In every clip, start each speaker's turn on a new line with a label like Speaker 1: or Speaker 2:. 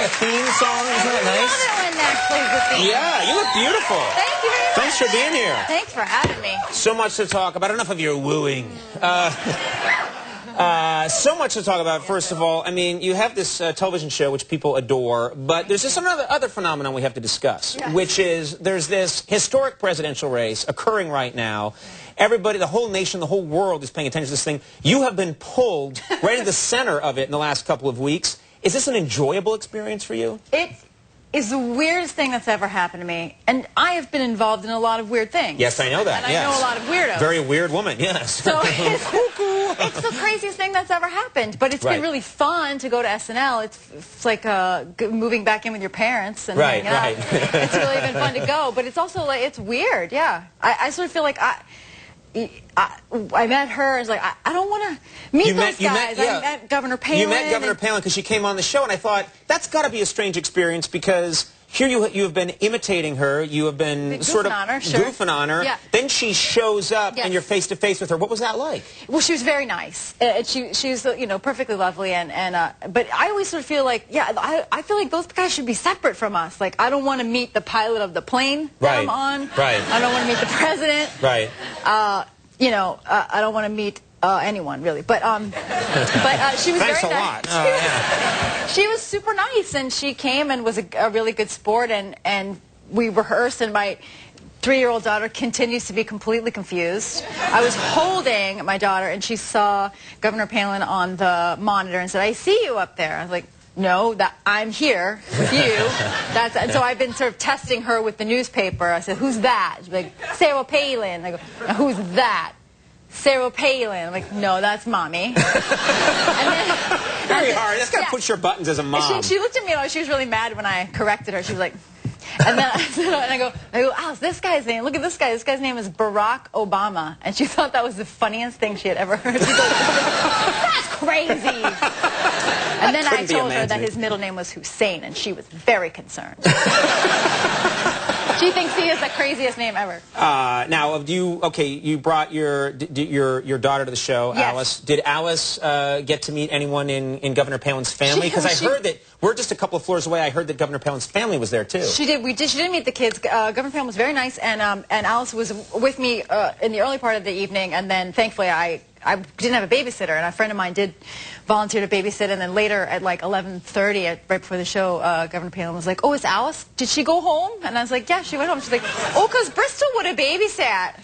Speaker 1: a theme song? Isn't that nice?
Speaker 2: I love it when that plays the theme.
Speaker 1: Yeah, you look beautiful.
Speaker 2: Thank you very much.
Speaker 1: Thanks for being here.
Speaker 2: Thanks for having me.
Speaker 1: So much to talk about. Enough of your wooing. So much to talk about. First of all, I mean, you have this television show which people adore, but there's just another phenomenon we have to discuss, which is there's this historic presidential race occurring right now. Everybody, the whole nation, the whole world is paying attention to this thing. You have been pulled right in the center of it in the last couple of weeks. Is this an enjoyable experience for you?
Speaker 2: It is the weirdest thing that's ever happened to me. And I have been involved in a lot of weird things.
Speaker 1: Yes, I know that.
Speaker 2: And I know a lot of weirdos.
Speaker 1: Very weird woman, yes.
Speaker 2: So it's the craziest thing that's ever happened. But it's been really fun to go to SNL. It's like moving back in with your parents and hanging out. It's really been fun to go. But it's also like, it's weird, yeah. I sort of feel like I met her. I was like, I don't want to meet those guys. I met Governor Palin.
Speaker 1: You met Governor Palin because she came on the show, and I thought, that's got to be a strange experience because here you have been imitating her. You have been sort of goofing on her.
Speaker 2: Yeah.
Speaker 1: Then she shows up, and you're face to face with her. What was that like?
Speaker 2: Well, she was very nice. She's perfectly lovely, but I always sort of feel like, I feel like those guys should be separate from us. Like, I don't want to meet the pilot of the plane that I'm on.
Speaker 1: Right.
Speaker 2: I don't want to meet the president.
Speaker 1: Right.
Speaker 2: I don't want to meet anyone really. But she was
Speaker 1: Thanks
Speaker 2: very
Speaker 1: a
Speaker 2: nice.
Speaker 1: lot.
Speaker 2: She was super nice, and she came and was a really good sport, and we rehearsed, and my 3-year-old daughter continues to be completely confused. I was holding my daughter, and she saw Governor Palin on the monitor and said, "I see you up there." I was like, "No, I'm here with you." And so I've been sort of testing her with the newspaper. I said, "Who's that?" She's like, "Sarah Palin." I go, "Who's that?" "Sarah Palin." I'm like, "No, that's Mommy."
Speaker 1: Very hard. That's got to push your buttons as a mom.
Speaker 2: She looked at me, she was really mad when I corrected her. She was like, and then I go, "Alice, this guy's name, look at this guy. This guy's name is Barack Obama." And she thought that was the funniest thing she had ever heard. She goes, "That's crazy." And then I told her that his middle name was Hussein, and she was very concerned. She thinks he is the craziest name ever.
Speaker 1: Now, you brought your daughter to the show,
Speaker 2: yes.
Speaker 1: Alice. Did Alice get to meet anyone in Governor Palin's family? Because I heard that we're just a couple of floors away. I heard that Governor Palin's family was there too.
Speaker 2: She did. She did meet the kids. Governor Palin was very nice, and Alice was with me in the early part of the evening, and then thankfully I didn't have a babysitter, and a friend of mine did volunteer to babysit, and then later at like 11:30, right before the show, Governor Palin was like, "Oh, it's Alice? Did she go home?" And I was like, "Yeah, she went home." She's like, "Oh, because Bristol would have babysat."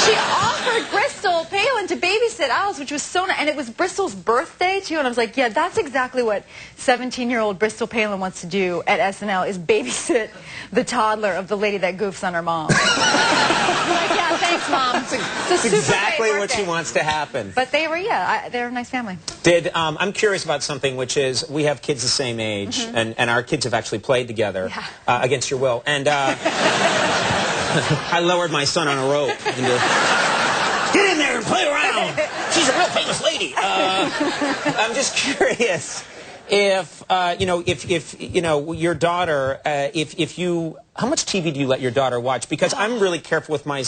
Speaker 2: She offered Bristol Palin to babysit Alice, which was so nice, and it was Bristol's birthday too, and I was like, "Yeah, that's exactly what 17-year-old Bristol Palin wants to do at SNL, is babysit the toddler of the lady that goofs on her mom." I'm like, "Yeah, thanks, Mom."
Speaker 1: That's exactly what she wants to happen.
Speaker 2: But they were, they're a nice family.
Speaker 1: I'm curious about something, which is we have kids the same age, and our kids have actually played together against your will. And I lowered my son on a rope. Get in there and play around. She's a real famous lady. I'm just curious if your daughter, how much TV do you let your daughter watch? Because I'm really careful with my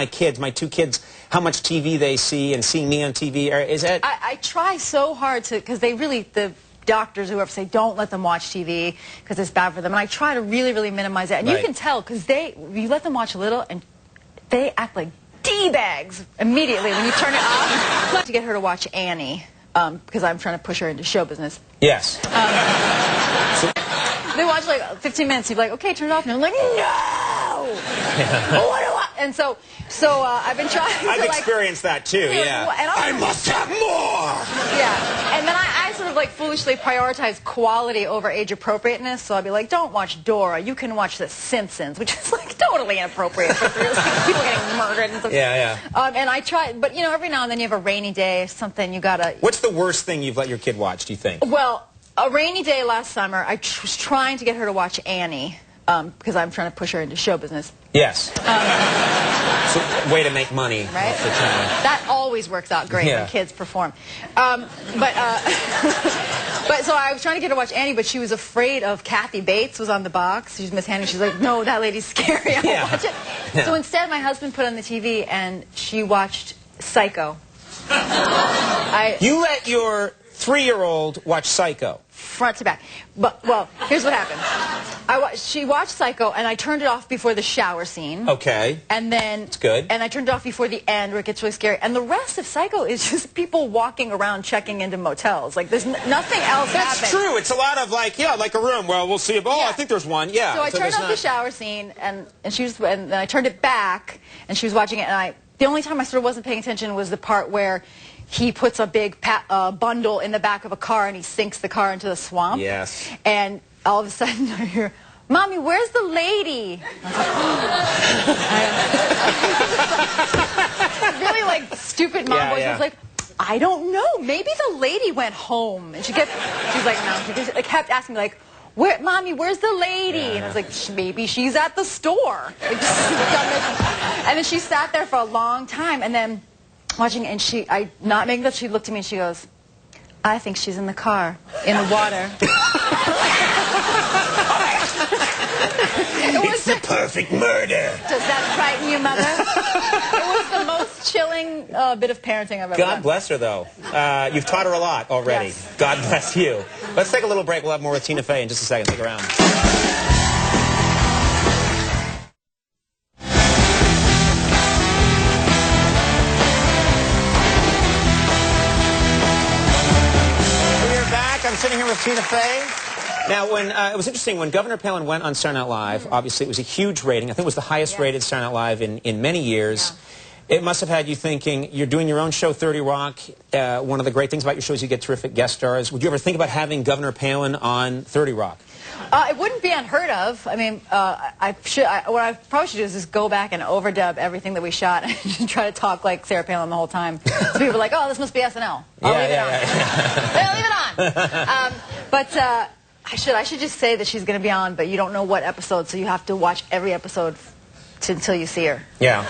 Speaker 1: kids, my 2 kids, how much TV they see, and seeing me on TV. I
Speaker 2: try so hard to, because the doctors, whoever, say don't let them watch TV because it's bad for them. And I try to really, really minimize that. And you can tell, because you let them watch a little, and they act like D-bags immediately when you turn it off. I like to get her to watch Annie, because I'm trying to push her into show business.
Speaker 1: Yes.
Speaker 2: They watch like 15 minutes. You're like, "Okay, turn it off." And they're like, "No! What do I?" And so I've been trying to,
Speaker 1: I've experienced that too, yeah.
Speaker 2: And
Speaker 1: I must have more!
Speaker 2: Yeah. And then I sort of like foolishly prioritize quality over age appropriateness. So I'll be like, "Don't watch Dora. You can watch The Simpsons," which is like totally inappropriate for people getting murdered and stuff.
Speaker 1: Yeah.
Speaker 2: And I try, but every now and then you have a rainy day or something. You gotta.
Speaker 1: What's the worst thing you've let your kid watch, do you think?
Speaker 2: Well, a rainy day last summer, I was trying to get her to watch Annie, because I'm trying to push her into show business.
Speaker 1: Yes. So, way to make money off the channel.
Speaker 2: That always works out great when kids perform. But so I was trying to get her to watch Annie, but she was afraid of Kathy Bates was on the box. She's Miss Handy. She's like, "No, that lady's scary. I won't watch it." Yeah. So instead, my husband put on the TV, and she watched Psycho.
Speaker 1: You let your 3-year-old watch Psycho.
Speaker 2: Front to back. But, well, here's what happened. She watched Psycho, and I turned it off before the shower scene.
Speaker 1: Okay.
Speaker 2: And then...
Speaker 1: It's good.
Speaker 2: And I turned it off before the end, where it gets really scary. And the rest of Psycho is just people walking around checking into motels. Like, there's nothing else
Speaker 1: That's
Speaker 2: happening.
Speaker 1: true. It's a lot of, like, yeah, like a room. Well, we'll see. Oh,
Speaker 2: Yeah.
Speaker 1: I think there's one. Yeah.
Speaker 2: So I turned off the shower scene, and then I turned it back, and she was watching it, and the only time I sort of wasn't paying attention was the part where he puts a big bundle in the back of a car, and he sinks the car into the swamp.
Speaker 1: Yes.
Speaker 2: And all of a sudden I hear, "Mommy, where's the lady?" I was like, really like stupid mom voice. I was like, "I don't know. Maybe the lady went home." And she was like, "No." She kept asking me, like, "Mommy, where's the lady?" And I was like, "Maybe she's at the store." And then she sat there for a long time, and then watching it, and not making that, she looked at me and she goes, "I think she's in the car, in the water."
Speaker 1: It's the perfect murder.
Speaker 2: Does that frighten you, Mother? It was the most chilling bit of parenting I've ever done.
Speaker 1: God bless her, though. You've taught her a lot already.
Speaker 2: Yes.
Speaker 1: God bless you. Let's take a little break. We'll have more with Tina Fey in just a second. Stick around. We're back. I'm sitting here with Tina Fey. Now, when it was interesting, when Governor Palin went on Saturday Night Live, obviously it was a huge rating. I think it was the highest rated Saturday Night Live in many years. Yeah. It must have had you thinking, you're doing your own show, 30 Rock. One of the great things about your show is you get terrific guest stars. Would you ever think about having Governor Palin on 30 Rock?
Speaker 2: It wouldn't be unheard of. I mean, what I probably should do is just go back and overdub everything that we shot and try to talk like Sarah Palin the whole time. So people are like, "Oh, this must be SNL. I'll leave it on." They'll leave it on. But I should just say that she's going to be on, but you don't know what episode, so you have to watch every episode until you see her.
Speaker 1: Yeah.